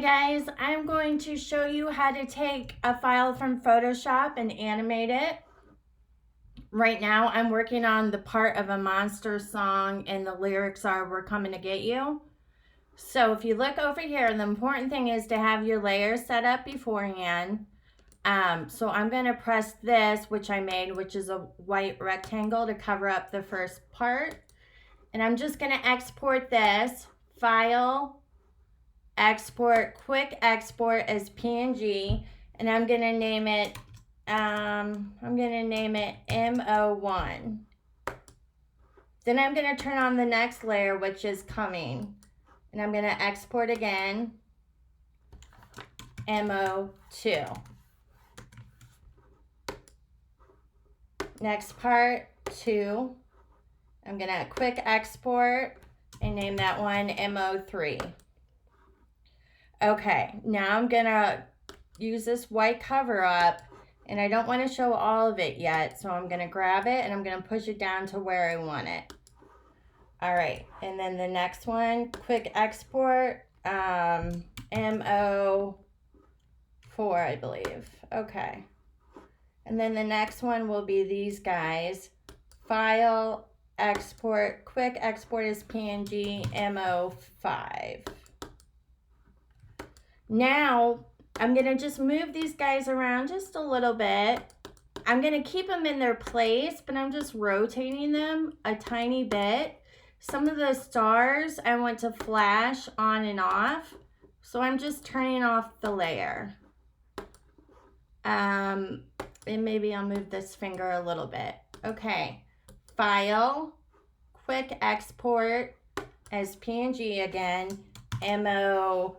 Guys, I'm going to show you how to take a file from Photoshop and animate it. Right now I'm working on the part of a monster song and the lyrics are "We're coming to get you." So if you look over here, the important thing is to have your layers set up beforehand. So I'm going to press this, which I made, which is a white rectangle to cover up the first part. And I'm just going to export this file, export, quick export as PNG, and I'm gonna name it MO1. Then I'm gonna turn on the next layer, which is coming, and I'm gonna export again, MO2. Next part, 2. I'm gonna quick export and name that one MO3. Okay, now I'm gonna use this white cover up, and I don't want to show all of it yet, so I'm gonna grab it and I'm gonna push it down to where I want it. All right, and then the next one, quick export, MO4, I believe. Okay, and then the next one will be these guys, file, export, quick export as PNG, MO5. Now, I'm going to just move these guys around just a little bit. I'm going to keep them in their place, but I'm just rotating them a tiny bit. Some of the stars I want to flash on and off, so I'm just turning off the layer. And maybe I'll move this finger a little bit. Okay, file, quick export as PNG again, MO6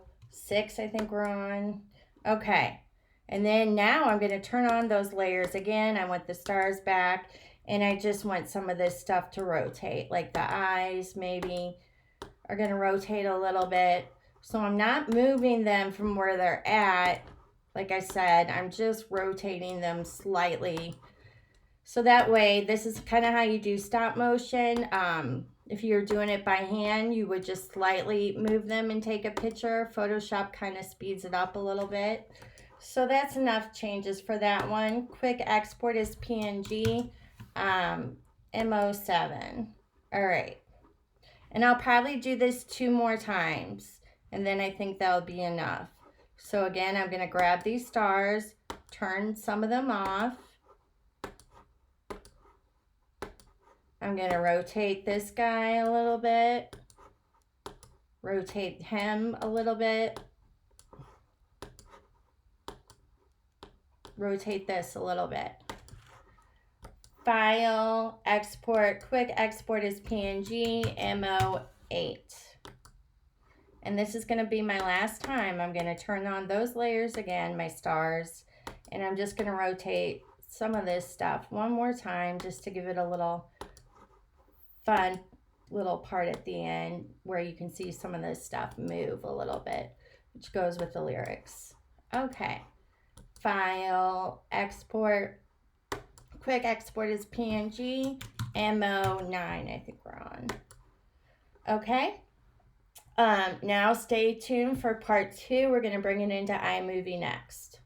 I think we're on. Okay, and then now I'm going to turn on those layers again. I want the stars back, and I just want some of this stuff to rotate, like the eyes maybe are going to rotate a little bit. So I'm not moving them from where they're at. Like I said, I'm just rotating them slightly. So that way, this is kind of how you do stop motion. If you're doing it by hand, you would just slightly move them and take a picture. Photoshop kind of speeds it up a little bit. So that's enough changes for that one. Quick export is PNG, MO7. All right. And I'll probably do this 2 more times, and then I think that'll be enough. So again, I'm going to grab these stars, turn some of them off. I'm going to rotate this guy a little bit, rotate him a little bit, rotate this a little bit. File, export, quick export is PNG, MO8. And this is going to be my last time. I'm going to turn on those layers again, my stars, and I'm just going to rotate some of this stuff one more time just to give it a little fun little part at the end where you can see some of this stuff move a little bit, which goes with the lyrics. Okay, file, export, quick export is PNG, MO9 I think we're on. Okay, now stay tuned for part 2. We're going to bring it into iMovie next.